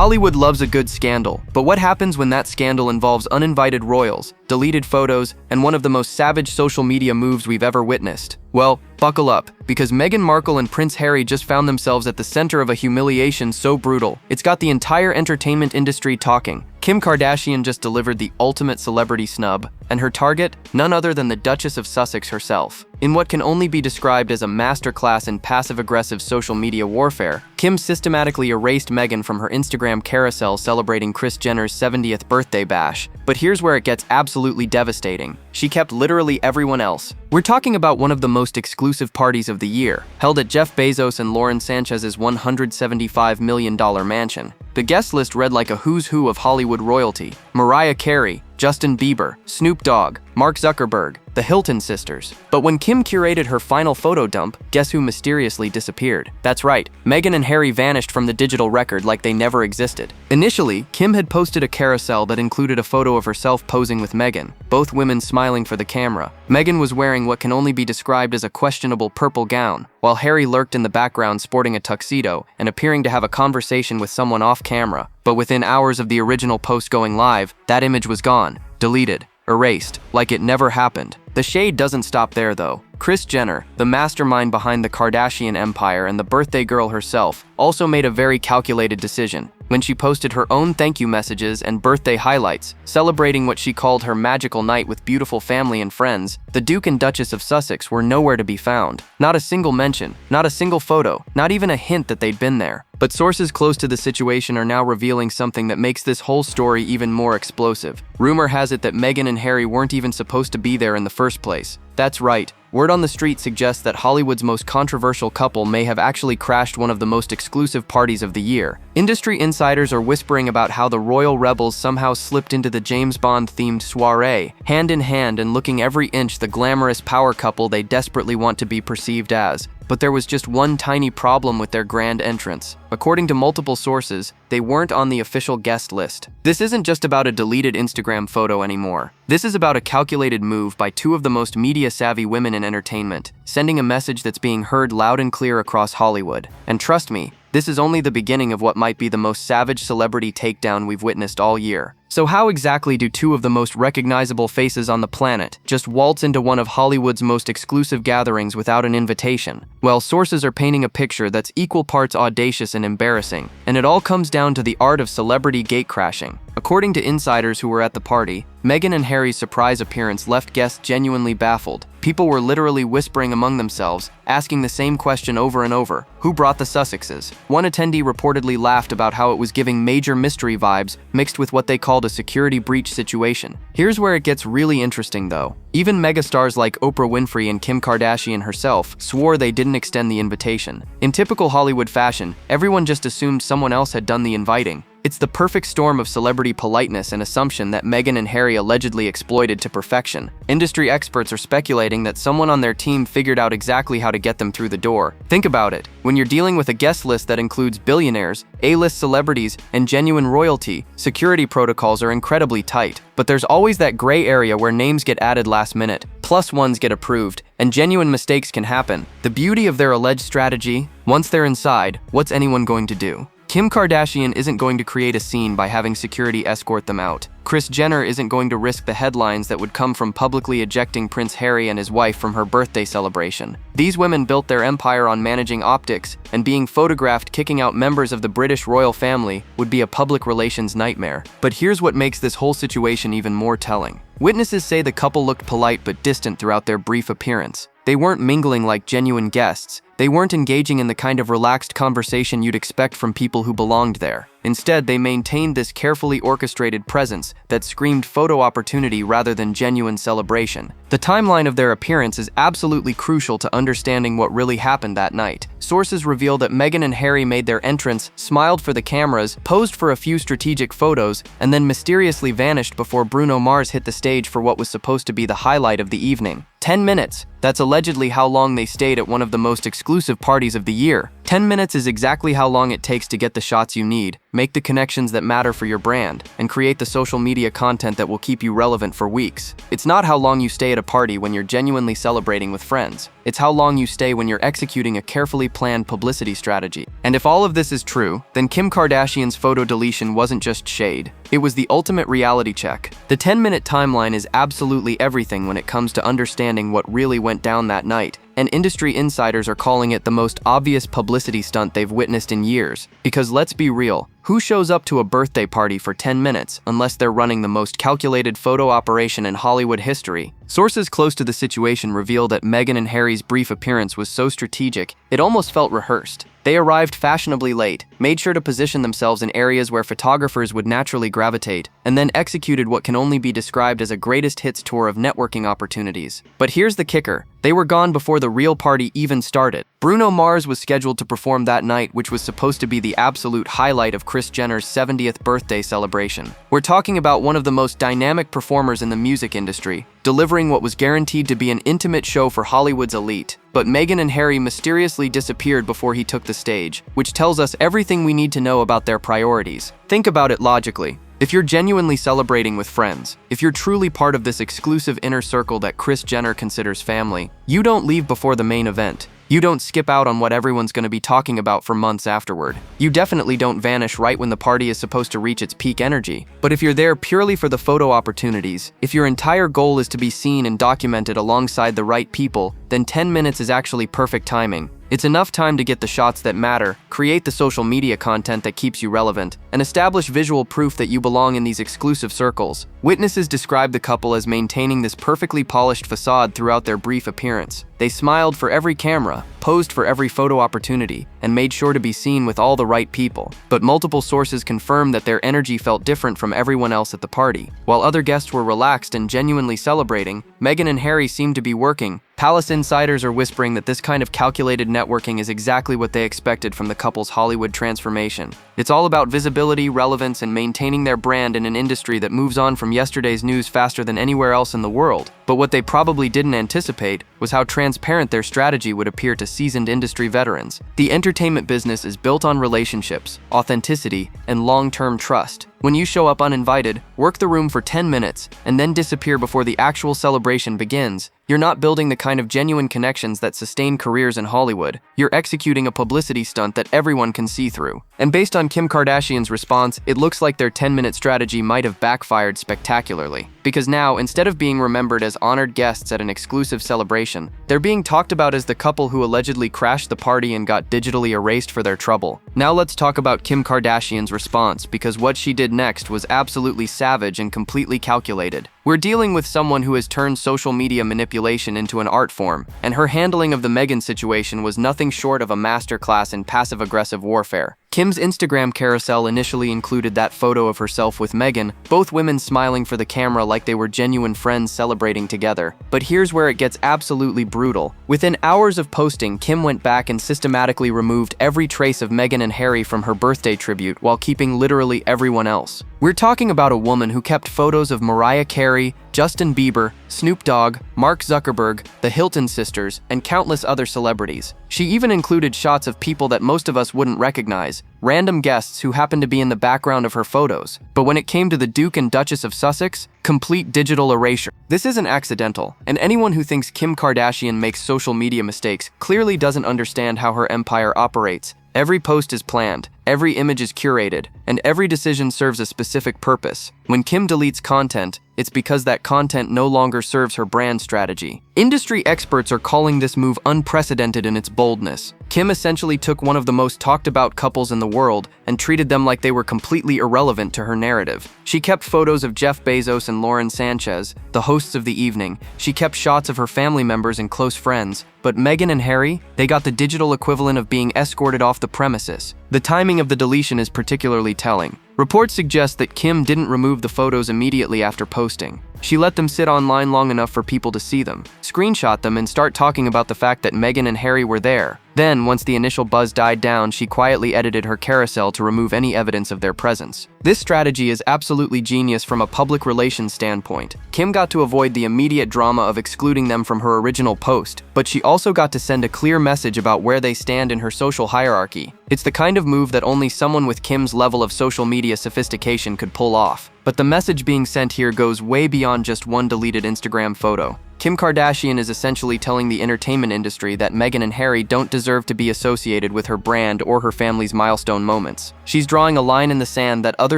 Hollywood loves a good scandal, but what happens when that scandal involves uninvited royals, deleted photos, and one of the most savage social media moves we've ever witnessed? Well, buckle up, because Meghan Markle and Prince Harry just found themselves at the center of a humiliation so brutal, it's got the entire entertainment industry talking. Kim Kardashian just delivered the ultimate celebrity snub, and her target, none other than the Duchess of Sussex herself. In what can only be described as a masterclass in passive-aggressive social media warfare, Kim systematically erased Meghan from her Instagram carousel celebrating Kris Jenner's 70th birthday bash. But here's where it gets absolutely devastating. She kept literally everyone else. We're talking about one of the most exclusive parties of the year, held at Jeff Bezos and Lauren Sanchez's $175 million mansion. The guest list read like a who's who of Hollywood royalty: Mariah Carey, Justin Bieber, Snoop Dogg, Mark Zuckerberg, the Hilton sisters. But when Kim curated her final photo dump, guess who mysteriously disappeared? That's right, Meghan and Harry vanished from the digital record like they never existed. Initially, Kim had posted a carousel that included a photo of herself posing with Meghan, both women smiling for the camera. Meghan was wearing what can only be described as a questionable purple gown, while Harry lurked in the background sporting a tuxedo and appearing to have a conversation with someone off camera. But within hours of the original post going live, that image was gone, deleted, erased, like it never happened. The shade doesn't stop there though. Kris Jenner, the mastermind behind the Kardashian empire and the birthday girl herself, also made a very calculated decision when she posted her own thank you messages and birthday highlights, celebrating what she called her magical night with beautiful family and friends. The Duke and Duchess of Sussex were nowhere to be found. Not a single mention, not a single photo, not even a hint that they'd been there. But sources close to the situation are now revealing something that makes this whole story even more explosive. Rumor has it that Meghan and Harry weren't even supposed to be there in the first place. That's right. Word on the street suggests that Hollywood's most controversial couple may have actually crashed one of the most exclusive parties of the year. Industry insiders are whispering about how the royal rebels somehow slipped into the James Bond-themed soiree, hand in hand and looking every inch the glamorous power couple they desperately want to be perceived as. But there was just one tiny problem with their grand entrance. According to multiple sources, they weren't on the official guest list. This isn't just about a deleted Instagram photo anymore. This is about a calculated move by two of the most media-savvy women in entertainment, sending a message that's being heard loud and clear across Hollywood. And trust me, this is only the beginning of what might be the most savage celebrity takedown we've witnessed all year. So how exactly do two of the most recognizable faces on the planet just waltz into one of Hollywood's most exclusive gatherings without an invitation? Well, sources are painting a picture that's equal parts audacious and embarrassing, and it all comes down to the art of celebrity gatecrashing. According to insiders who were at the party, Meghan and Harry's surprise appearance left guests genuinely baffled. People were literally whispering among themselves, asking the same question over and over: who brought the Sussexes? One attendee reportedly laughed about how it was giving major mystery vibes mixed with what they called a security breach situation. Here's where it gets really interesting though. Even megastars like Oprah Winfrey and Kim Kardashian herself swore they didn't extend the invitation. In typical Hollywood fashion, everyone just assumed someone else had done the inviting. It's the perfect storm of celebrity politeness and assumption that Meghan and Harry allegedly exploited to perfection. Industry experts are speculating that someone on their team figured out exactly how to get them through the door. Think about it. When you're dealing with a guest list that includes billionaires, A-list celebrities, and genuine royalty, security protocols are incredibly tight. But there's always that gray area where names get added last minute, plus ones get approved, and genuine mistakes can happen. The beauty of their alleged strategy: once they're inside, what's anyone going to do? Kim Kardashian isn't going to create a scene by having security escort them out. Kris Jenner isn't going to risk the headlines that would come from publicly ejecting Prince Harry and his wife from her birthday celebration. These women built their empire on managing optics, and being photographed kicking out members of the British royal family would be a public relations nightmare. But here's what makes this whole situation even more telling. Witnesses say the couple looked polite but distant throughout their brief appearance. They weren't mingling like genuine guests. They weren't engaging in the kind of relaxed conversation you'd expect from people who belonged there. Instead, they maintained this carefully orchestrated presence that screamed photo opportunity rather than genuine celebration. The timeline of their appearance is absolutely crucial to understanding what really happened that night. Sources reveal that Meghan and Harry made their entrance, smiled for the cameras, posed for a few strategic photos, and then mysteriously vanished before Bruno Mars hit the stage for what was supposed to be the highlight of the evening. 10 minutes. That's allegedly how long they stayed at one of the most exclusive parties of the year. 10 minutes is exactly how long it takes to get the shots you need, make the connections that matter for your brand, and create the social media content that will keep you relevant for weeks. It's not how long you stay at a party when you're genuinely celebrating with friends. It's how long you stay when you're executing a carefully planned publicity strategy. And if all of this is true, then Kim Kardashian's photo deletion wasn't just shade. It was the ultimate reality check. The 10-minute timeline is absolutely everything when it comes to understanding what really went down that night, and industry insiders are calling it the most obvious publicity stunt they've witnessed in years. Because let's be real, who shows up to a birthday party for 10 minutes unless they're running the most calculated photo operation in Hollywood history? Sources close to the situation reveal that Meghan and Harry's brief appearance was so strategic, it almost felt rehearsed. They arrived fashionably late, made sure to position themselves in areas where photographers would naturally gravitate, and then executed what can only be described as a greatest hits tour of networking opportunities. But here's the kicker. They were gone before the real party even started. Bruno Mars was scheduled to perform that night, which was supposed to be the absolute highlight of Kris Jenner's 70th birthday celebration. We're talking about one of the most dynamic performers in the music industry, delivering what was guaranteed to be an intimate show for Hollywood's elite. But Meghan and Harry mysteriously disappeared before he took the stage, which tells us everything we need to know about their priorities. Think about it logically. If you're genuinely celebrating with friends, if you're truly part of this exclusive inner circle that Kris Jenner considers family, you don't leave before the main event. You don't skip out on what everyone's going to be talking about for months afterward. You definitely don't vanish right when the party is supposed to reach its peak energy. But if you're there purely for the photo opportunities, if your entire goal is to be seen and documented alongside the right people, then 10 minutes is actually perfect timing. It's enough time to get the shots that matter, create the social media content that keeps you relevant, and establish visual proof that you belong in these exclusive circles. Witnesses describe the couple as maintaining this perfectly polished facade throughout their brief appearance. They smiled for every camera, posed for every photo opportunity, and made sure to be seen with all the right people. But multiple sources confirm that their energy felt different from everyone else at the party. While other guests were relaxed and genuinely celebrating, Meghan and Harry seemed to be working. Palace insiders are whispering that this kind of calculated networking is exactly what they expected from the couple's Hollywood transformation. It's all about visibility, relevance, and maintaining their brand in an industry that moves on from yesterday's news faster than anywhere else in the world. But what they probably didn't anticipate was how transparent their strategy would appear to seasoned industry veterans. The entertainment business is built on relationships, authenticity, and long-term trust. When you show up uninvited, work the room for 10 minutes, and then disappear before the actual celebration begins, you're not building the kind of genuine connections that sustain careers in Hollywood. You're executing a publicity stunt that everyone can see through. And based on Kim Kardashian's response, it looks like their 10-minute strategy might have backfired spectacularly. Because now, instead of being remembered as honored guests at an exclusive celebration, they're being talked about as the couple who allegedly crashed the party and got digitally erased for their trouble. Now let's talk about Kim Kardashian's response, because what she did next was absolutely savage and completely calculated. We're dealing with someone who has turned social media manipulation into an art form, and her handling of the Meghan situation was nothing short of a masterclass in passive-aggressive warfare. Kim's Instagram carousel initially included that photo of herself with Meghan, both women smiling for the camera like they were genuine friends celebrating together. But here's where it gets absolutely brutal. Within hours of posting, Kim went back and systematically removed every trace of Meghan and Harry from her birthday tribute while keeping literally everyone else. We're talking about a woman who kept photos of Mariah Carey, Justin Bieber, Snoop Dogg, Mark Zuckerberg, the Hilton sisters, and countless other celebrities. She even included shots of people that most of us wouldn't recognize, random guests who happened to be in the background of her photos. But when it came to the Duke and Duchess of Sussex, complete digital erasure. This isn't accidental, and anyone who thinks Kim Kardashian makes social media mistakes clearly doesn't understand how her empire operates. Every post is planned, every image is curated, and every decision serves a specific purpose. When Kim deletes content, it's because that content no longer serves her brand strategy. Industry experts are calling this move unprecedented in its boldness. Kim essentially took one of the most talked about couples in the world and treated them like they were completely irrelevant to her narrative. She kept photos of Jeff Bezos and Lauren Sanchez, the hosts of the evening. She kept shots of her family members and close friends. But Meghan and Harry, they got the digital equivalent of being escorted off the premises. The timing of the deletion is particularly telling. Reports suggest that Kim didn't remove the photos immediately after posting. She let them sit online long enough for people to see them, screenshot them, and start talking about the fact that Meghan and Harry were there. Then, once the initial buzz died down, she quietly edited her carousel to remove any evidence of their presence. This strategy is absolutely genius from a public relations standpoint. Kim got to avoid the immediate drama of excluding them from her original post, but she also got to send a clear message about where they stand in her social hierarchy. It's the kind of move that only someone with Kim's level of social media sophistication could pull off. But the message being sent here goes way beyond just one deleted Instagram photo. Kim Kardashian is essentially telling the entertainment industry that Meghan and Harry don't deserve to be associated with her brand or her family's milestone moments. She's drawing a line in the sand that other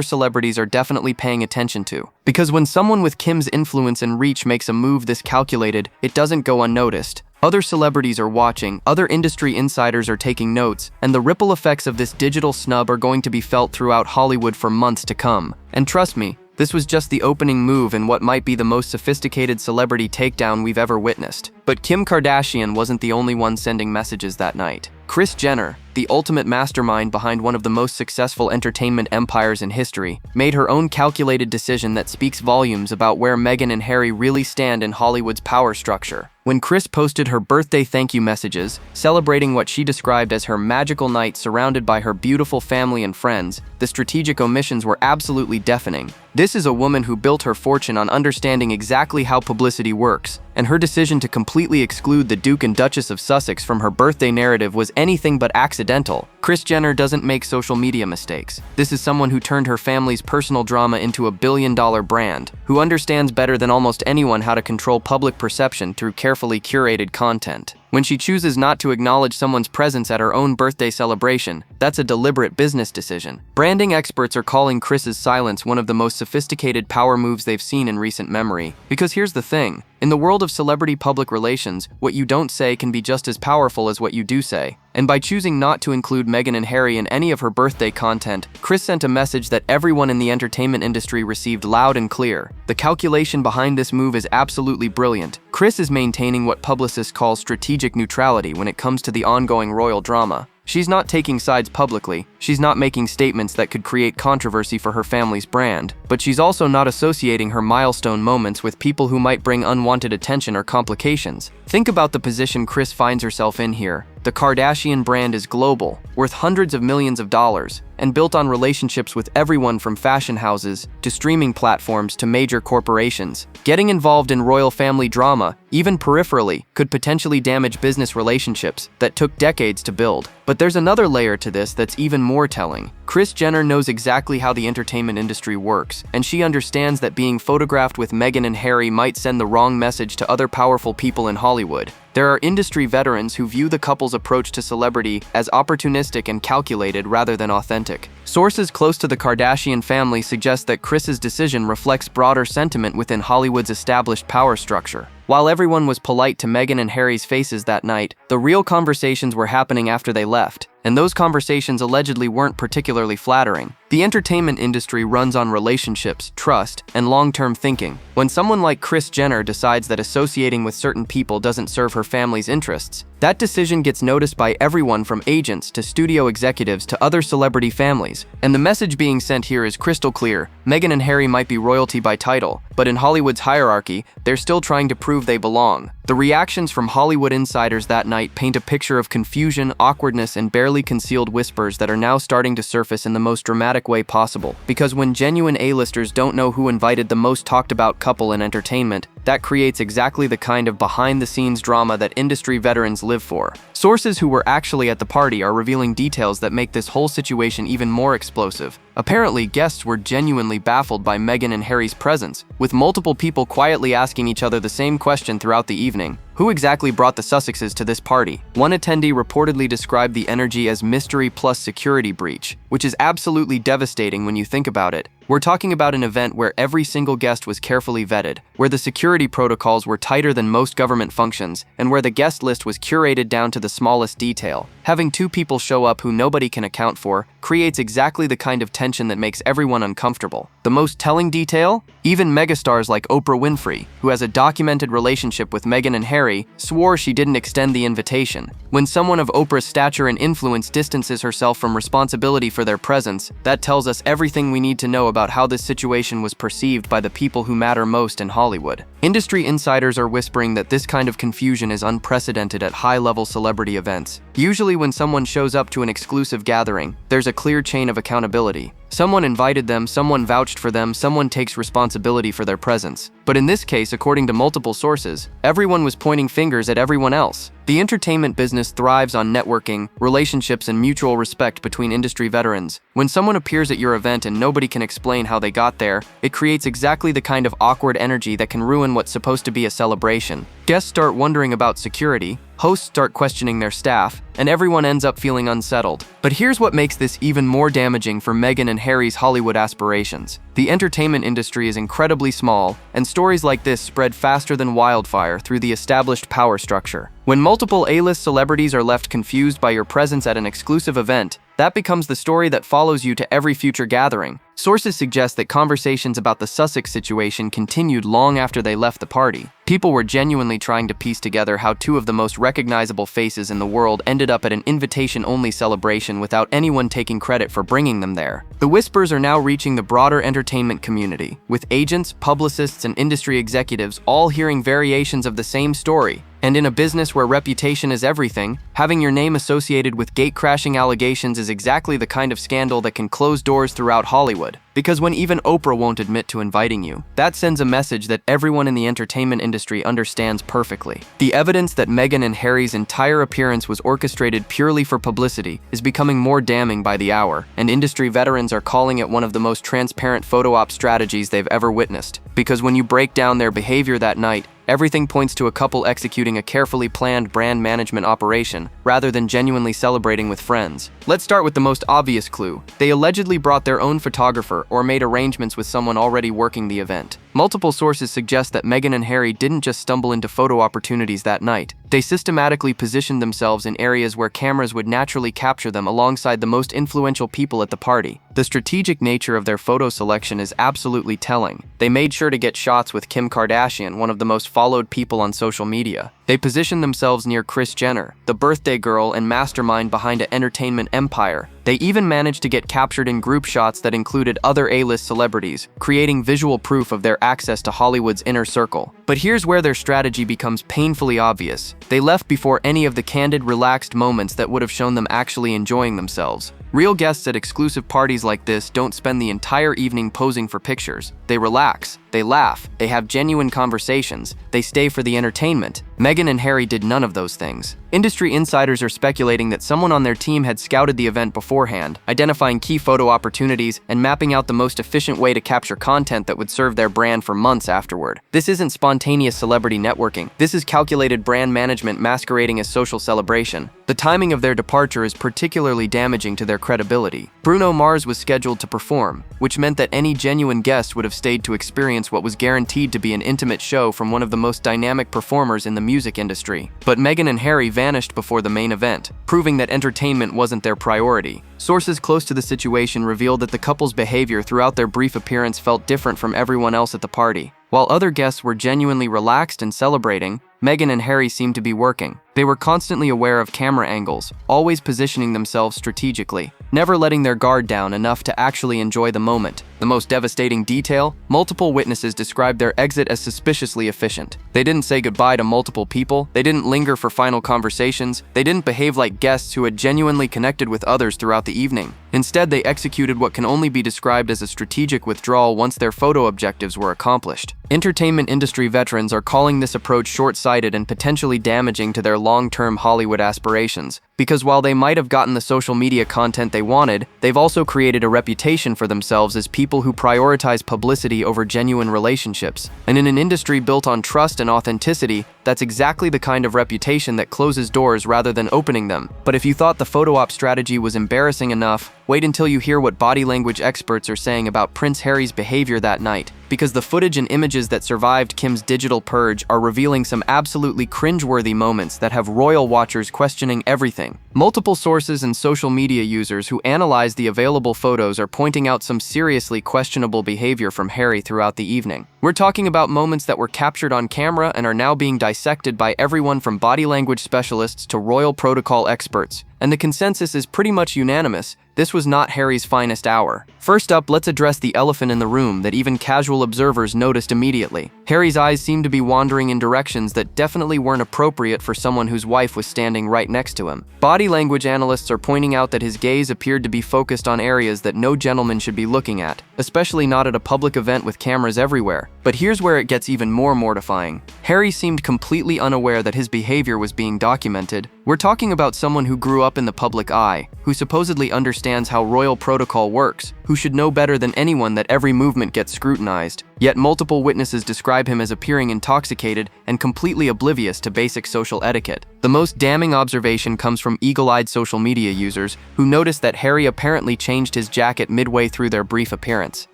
celebrities are definitely paying attention to. Because when someone with Kim's influence and reach makes a move this calculated, it doesn't go unnoticed. Other celebrities are watching, other industry insiders are taking notes, and the ripple effects of this digital snub are going to be felt throughout Hollywood for months to come. And trust me, this was just the opening move in what might be the most sophisticated celebrity takedown we've ever witnessed. But Kim Kardashian wasn't the only one sending messages that night. Kris Jenner, the ultimate mastermind behind one of the most successful entertainment empires in history, made her own calculated decision that speaks volumes about where Meghan and Harry really stand in Hollywood's power structure. When Kris posted her birthday thank you messages, celebrating what she described as her magical night surrounded by her beautiful family and friends, the strategic omissions were absolutely deafening. This is a woman who built her fortune on understanding exactly how publicity works, and her decision to completely exclude the Duke and Duchess of Sussex from her birthday narrative was anything but accidental. Kris Jenner doesn't make social media mistakes. This is someone who turned her family's personal drama into a billion-dollar brand, who understands better than almost anyone how to control public perception through carefully curated content. When she chooses not to acknowledge someone's presence at her own birthday celebration, that's a deliberate business decision. Branding experts are calling Kris's silence one of the most sophisticated power moves they've seen in recent memory. Because here's the thing, in the world of celebrity public relations, what you don't say can be just as powerful as what you do say. And by choosing not to include Meghan and Harry in any of her birthday content, Kris sent a message that everyone in the entertainment industry received loud and clear. The calculation behind this move is absolutely brilliant. Kris is maintaining what publicists call strategic neutrality when it comes to the ongoing royal drama. She's not taking sides publicly, she's not making statements that could create controversy for her family's brand, but she's also not associating her milestone moments with people who might bring unwanted attention or complications. Think about the position Kris finds herself in here. The Kardashian brand is global, worth hundreds of millions of dollars, and built on relationships with everyone from fashion houses to streaming platforms to major corporations. Getting involved in royal family drama, even peripherally, could potentially damage business relationships that took decades to build. But there's another layer to this that's even more telling. Kris Jenner knows exactly how the entertainment industry works, and she understands that being photographed with Meghan and Harry might send the wrong message to other powerful people in Hollywood. There are industry veterans who view the couple's approach to celebrity as opportunistic and calculated rather than authentic. Sources close to the Kardashian family suggest that Kris's decision reflects broader sentiment within Hollywood's established power structure. While everyone was polite to Meghan and Harry's faces that night, the real conversations were happening after they left, and those conversations allegedly weren't particularly flattering. The entertainment industry runs on relationships, trust, and long-term thinking. When someone like Kris Jenner decides that associating with certain people doesn't serve her family's interests, that decision gets noticed by everyone from agents to studio executives to other celebrity families. And the message being sent here is crystal clear. Meghan and Harry might be royalty by title, but in Hollywood's hierarchy, they're still trying to prove they belong. The reactions from Hollywood insiders that night paint a picture of confusion, awkwardness, and barely concealed whispers that are now starting to surface in the most dramatic way possible. Because when genuine A-listers don't know who invited the most talked about couple in entertainment, that creates exactly the kind of behind-the-scenes drama that industry veterans live for. Sources who were actually at the party are revealing details that make this whole situation even more explosive. Apparently, guests were genuinely baffled by Meghan and Harry's presence, with multiple people quietly asking each other the same question throughout the evening. Who exactly brought the Sussexes to this party? One attendee reportedly described the energy as mystery plus security breach, which is absolutely devastating when you think about it. We're talking about an event where every single guest was carefully vetted, where the security protocols were tighter than most government functions, and where the guest list was curated down to the smallest detail. Having two people show up who nobody can account for creates exactly the kind of tension tension that makes everyone uncomfortable. The most telling detail? Even megastars like Oprah Winfrey, who has a documented relationship with Meghan and Harry, swore she didn't extend the invitation. When someone of Oprah's stature and influence distances herself from responsibility for their presence, that tells us everything we need to know about how this situation was perceived by the people who matter most in Hollywood. Industry insiders are whispering that this kind of confusion is unprecedented at high-level celebrity events. Usually when someone shows up to an exclusive gathering, there's a clear chain of accountability. Someone invited them, someone vouched for them, someone takes responsibility for their presence. But in this case, according to multiple sources, everyone was pointing fingers at everyone else. The entertainment business thrives on networking, relationships, and mutual respect between industry veterans. When someone appears at your event and nobody can explain how they got there, it creates exactly the kind of awkward energy that can ruin what's supposed to be a celebration. Guests start wondering about security, hosts start questioning their staff, and everyone ends up feeling unsettled. But here's what makes this even more damaging for Meghan and Harry's Hollywood aspirations. The entertainment industry is incredibly small, and stories like this spread faster than wildfire through the established power structure. When multiple A-list celebrities are left confused by your presence at an exclusive event, that becomes the story that follows you to every future gathering. Sources suggest that conversations about the Sussex situation continued long after they left the party. People were genuinely trying to piece together how two of the most recognizable faces in the world ended up at an invitation-only celebration without anyone taking credit for bringing them there. The whispers are now reaching the broader entertainment community, with agents, publicists, and industry executives all hearing variations of the same story. And in a business where reputation is everything, having your name associated with gate-crashing allegations is exactly the kind of scandal that can close doors throughout Hollywood. Because when even Oprah won't admit to inviting you, that sends a message that everyone in the entertainment industry understands perfectly. The evidence that Meghan and Harry's entire appearance was orchestrated purely for publicity is becoming more damning by the hour, and industry veterans are calling it one of the most transparent photo op strategies they've ever witnessed. Because when you break down their behavior that night, everything points to a couple executing a carefully planned brand management operation, rather than genuinely celebrating with friends. Let's start with the most obvious clue. They allegedly brought their own photographer or made arrangements with someone already working the event. Multiple sources suggest that Meghan and Harry didn't just stumble into photo opportunities that night. They systematically positioned themselves in areas where cameras would naturally capture them alongside the most influential people at the party. The strategic nature of their photo selection is absolutely telling. They made sure to get shots with Kim Kardashian, one of the most followed people on social media. They positioned themselves near Kris Jenner, the birthday girl and mastermind behind an entertainment empire. They even managed to get captured in group shots that included other A-list celebrities, creating visual proof of their access to Hollywood's inner circle. But here's where their strategy becomes painfully obvious. They left before any of the candid, relaxed moments that would have shown them actually enjoying themselves. Real guests at exclusive parties like this don't spend the entire evening posing for pictures. They relax, they laugh, they have genuine conversations, they stay for the entertainment. Meghan and Harry did none of those things. Industry insiders are speculating that someone on their team had scouted the event beforehand, identifying key photo opportunities and mapping out the most efficient way to capture content that would serve their brand for months afterward. This isn't spontaneous celebrity networking. This is calculated brand management masquerading as social celebration. The timing of their departure is particularly damaging to their credibility. Bruno Mars was scheduled to perform, which meant that any genuine guest would have stayed to experience what was guaranteed to be an intimate show from one of the most dynamic performers in the music industry. But Meghan and Harry vanished before the main event, proving that entertainment wasn't their priority. Sources close to the situation revealed that the couple's behavior throughout their brief appearance felt different from everyone else at the party. While other guests were genuinely relaxed and celebrating, Meghan and Harry seemed to be working. They were constantly aware of camera angles, always positioning themselves strategically, never letting their guard down enough to actually enjoy the moment. The most devastating detail? Multiple witnesses described their exit as suspiciously efficient. They didn't say goodbye to multiple people, they didn't linger for final conversations, they didn't behave like guests who had genuinely connected with others throughout the evening. Instead, they executed what can only be described as a strategic withdrawal once their photo objectives were accomplished. Entertainment industry veterans are calling this approach short-sighted and potentially damaging to their long-term Hollywood aspirations, because while they might have gotten the social media content they wanted, they've also created a reputation for themselves as people who prioritize publicity over genuine relationships. And in an industry built on trust and authenticity, that's exactly the kind of reputation that closes doors rather than opening them. But if you thought the photo op strategy was embarrassing enough, wait until you hear what body language experts are saying about Prince Harry's behavior that night. because the footage and images that survived Kim's digital purge are revealing some absolutely cringeworthy moments that have royal watchers questioning everything. Multiple sources and social media users who analyze the available photos are pointing out some seriously questionable behavior from Harry throughout the evening. We're talking about moments that were captured on camera and are now being dissected by everyone from body language specialists to royal protocol experts. And the consensus is pretty much unanimous. This was not Harry's finest hour. First up, let's address the elephant in the room that even casual observers noticed immediately. Harry's eyes seemed to be wandering in directions that definitely weren't appropriate for someone whose wife was standing right next to him. Body language analysts are pointing out that his gaze appeared to be focused on areas that no gentleman should be looking at, especially not at a public event with cameras everywhere. But here's where it gets even more mortifying. Harry seemed completely unaware that his behavior was being documented. We're talking about someone who grew up in the public eye, who supposedly understands how royal protocol works, who should know better than anyone that every movement gets scrutinized. Yet multiple witnesses describe him as appearing intoxicated and completely oblivious to basic social etiquette. The most damning observation comes from eagle-eyed social media users who noticed that Harry apparently changed his jacket midway through their brief appearance.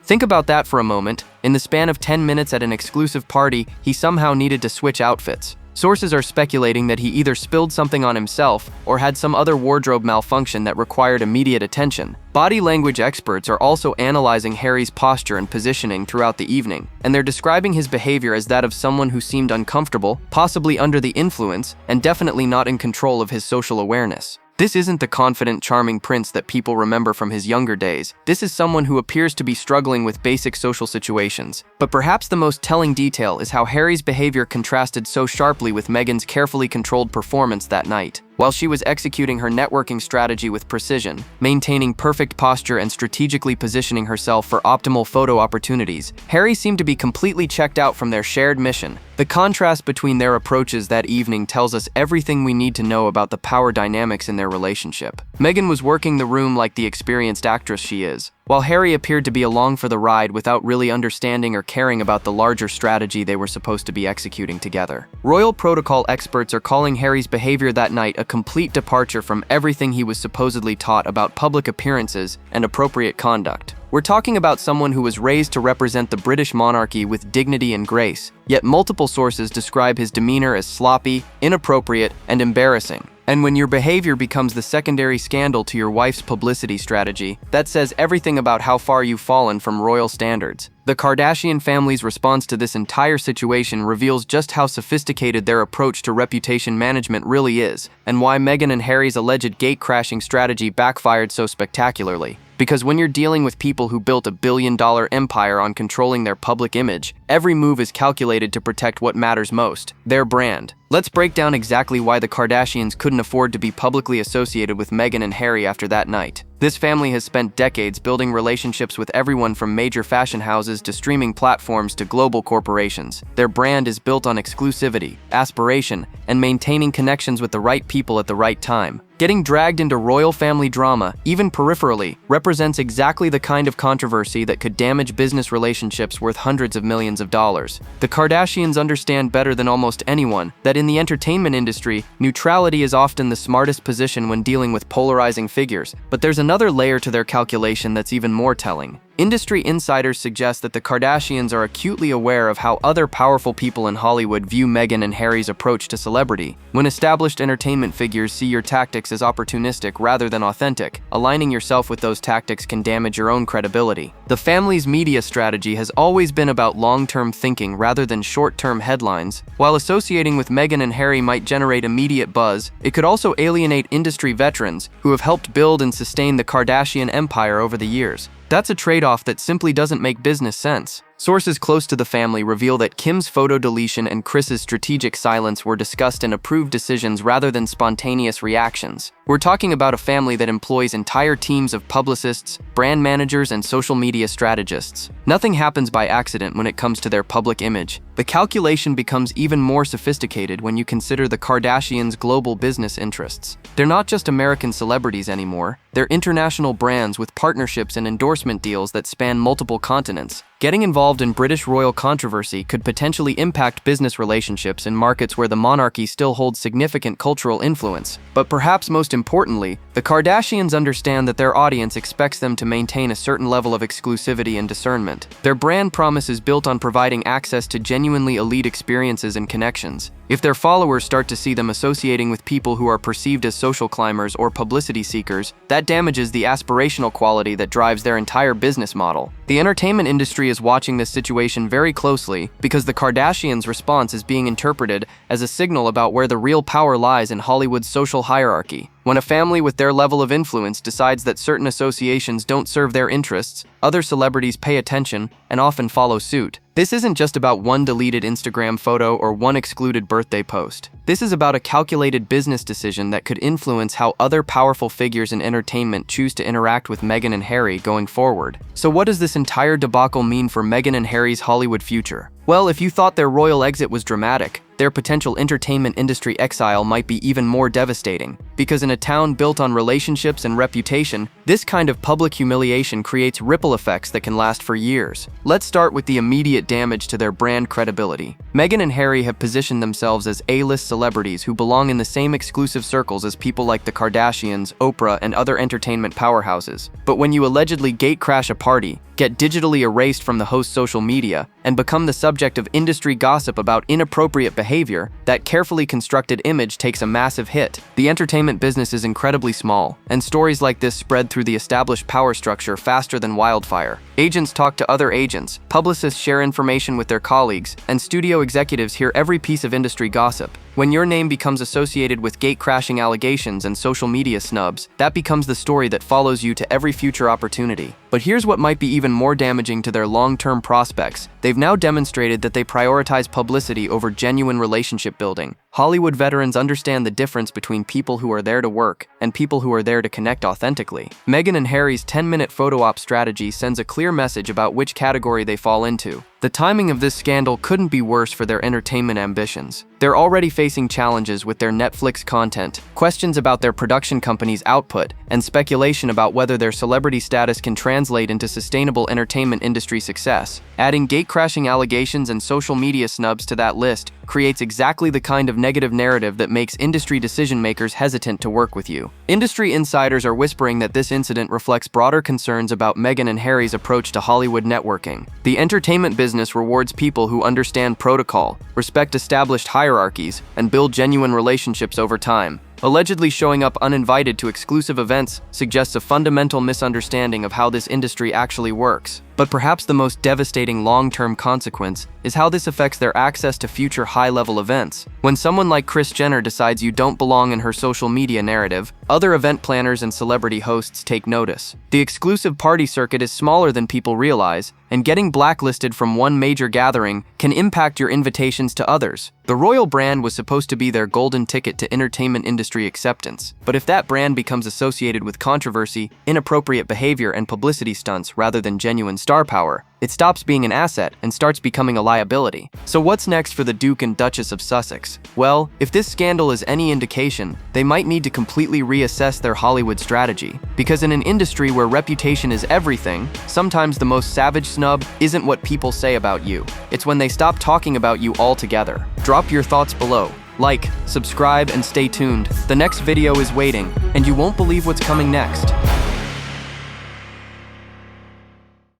Think about that for a moment. In the span of 10 minutes at an exclusive party, he somehow needed to switch outfits. Sources are speculating that he either spilled something on himself or had some other wardrobe malfunction that required immediate attention. Body language experts are also analyzing Harry's posture and positioning throughout the evening, and they're describing his behavior as that of someone who seemed uncomfortable, possibly under the influence, and definitely not in control of his social awareness. This isn't the confident, charming prince that people remember from his younger days. This is someone who appears to be struggling with basic social situations. But perhaps the most telling detail is how Harry's behavior contrasted so sharply with Meghan's carefully controlled performance that night. While she was executing her networking strategy with precision, maintaining perfect posture and strategically positioning herself for optimal photo opportunities, Harry seemed to be completely checked out from their shared mission. The contrast between their approaches that evening tells us everything we need to know about the power dynamics in their relationship. Meghan was working the room like the experienced actress she is, while Harry appeared to be along for the ride without really understanding or caring about the larger strategy they were supposed to be executing together. Royal protocol experts are calling Harry's behavior that night a complete departure from everything he was supposedly taught about public appearances and appropriate conduct. We're talking about someone who was raised to represent the British monarchy with dignity and grace, yet multiple sources describe his demeanor as sloppy, inappropriate, and embarrassing. And when your behavior becomes the secondary scandal to your wife's publicity strategy, that says everything about how far you've fallen from royal standards. The Kardashian family's response to this entire situation reveals just how sophisticated their approach to reputation management really is, and why Meghan and Harry's alleged gate-crashing strategy backfired so spectacularly. Because when you're dealing with people who built a billion-dollar empire on controlling their public image, every move is calculated to protect what matters most, their brand. Let's break down exactly why the Kardashians couldn't afford to be publicly associated with Meghan and Harry after that night. This family has spent decades building relationships with everyone from major fashion houses to streaming platforms to global corporations. Their brand is built on exclusivity, aspiration, and maintaining connections with the right people at the right time. Getting dragged into royal family drama, even peripherally, represents exactly the kind of controversy that could damage business relationships worth hundreds of millions of dollars. The Kardashians understand better than almost anyone that in the entertainment industry, neutrality is often the smartest position when dealing with polarizing figures, but there's another layer to their calculation that's even more telling. Industry insiders suggest that the Kardashians are acutely aware of how other powerful people in Hollywood view Meghan and Harry's approach to celebrity. When established entertainment figures see your tactics as opportunistic rather than authentic, aligning yourself with those tactics can damage your own credibility. The family's media strategy has always been about long-term thinking rather than short-term headlines. While associating with Meghan and Harry might generate immediate buzz, it could also alienate industry veterans who have helped build and sustain the Kardashian empire over the years. That's a trade-off that simply doesn't make business sense. Sources close to the family reveal that Kim's photo deletion and Kris's strategic silence were discussed and approved decisions rather than spontaneous reactions. We're talking about a family that employs entire teams of publicists, brand managers, and social media strategists. Nothing happens by accident when it comes to their public image. The calculation becomes even more sophisticated when you consider the Kardashians' global business interests. They're not just American celebrities anymore, they're international brands with partnerships and endorsement deals that span multiple continents. Getting involved in British royal controversy could potentially impact business relationships in markets where the monarchy still holds significant cultural influence. But perhaps most importantly, the Kardashians understand that their audience expects them to maintain a certain level of exclusivity and discernment. Their brand promise is built on providing access to genuinely elite experiences and connections. If their followers start to see them associating with people who are perceived as social climbers or publicity seekers, that damages the aspirational quality that drives their entire business model. The entertainment industry is watching this situation very closely because the Kardashians' response is being interpreted as a signal about where the real power lies in Hollywood's social hierarchy. When a family with their level of influence decides that certain associations don't serve their interests, other celebrities pay attention and often follow suit. This isn't just about one deleted Instagram photo or one excluded birthday post. This is about a calculated business decision that could influence how other powerful figures in entertainment choose to interact with Meghan and Harry going forward. So what does this entire debacle mean for Meghan and Harry's Hollywood future? Well, if you thought their royal exit was dramatic, their potential entertainment industry exile might be even more devastating. Because in a town built on relationships and reputation, this kind of public humiliation creates ripple effects that can last for years. Let's start with the immediate damage to their brand credibility. Meghan and Harry have positioned themselves as A-list celebrities who belong in the same exclusive circles as people like the Kardashians, Oprah, and other entertainment powerhouses. But when you allegedly gatecrash a party, get digitally erased from the host's social media, and become the subject of industry gossip about inappropriate behavior, that carefully constructed image takes a massive hit. The entertainment business is incredibly small, and stories like this spread through the established power structure faster than wildfire. Agents talk to other agents, publicists share information with their colleagues, and studio executives hear every piece of industry gossip. When your name becomes associated with gate-crashing allegations and social media snubs, that becomes the story that follows you to every future opportunity. But here's what might be even more damaging to their long-term prospects. They've now demonstrated that they prioritize publicity over genuine relationship building. Hollywood veterans understand the difference between people who are there to work and people who are there to connect authentically. Meghan and Harry's 10-minute photo op strategy sends a clear message about which category they fall into. The timing of this scandal couldn't be worse for their entertainment ambitions. They're already facing challenges with their Netflix content, questions about their production company's output, and speculation about whether their celebrity status can translate into sustainable entertainment industry success. Adding gate-crashing allegations and social media snubs to that list creates exactly the kind of negative narrative that makes industry decision-makers hesitant to work with you. Industry insiders are whispering that this incident reflects broader concerns about Meghan and Harry's approach to Hollywood networking. The entertainment business rewards people who understand protocol, respect established hierarchies, and build genuine relationships over time. Allegedly showing up uninvited to exclusive events suggests a fundamental misunderstanding of how this industry actually works. But perhaps the most devastating long-term consequence is how this affects their access to future high-level events. When someone like Kris Jenner decides you don't belong in her social media narrative, other event planners and celebrity hosts take notice. The exclusive party circuit is smaller than people realize, and getting blacklisted from one major gathering can impact your invitations to others. The royal brand was supposed to be their golden ticket to entertainment industry acceptance. But if that brand becomes associated with controversy, inappropriate behavior, and publicity stunts rather than genuine star power, it stops being an asset and starts becoming a liability. So what's next for the Duke and Duchess of Sussex? Well, if this scandal is any indication, they might need to completely reassess their Hollywood strategy. Because in an industry where reputation is everything, sometimes the most savage snub isn't what people say about you. It's when they stop talking about you altogether. Drop your thoughts below. Like, subscribe, and stay tuned. The next video is waiting, and you won't believe what's coming next.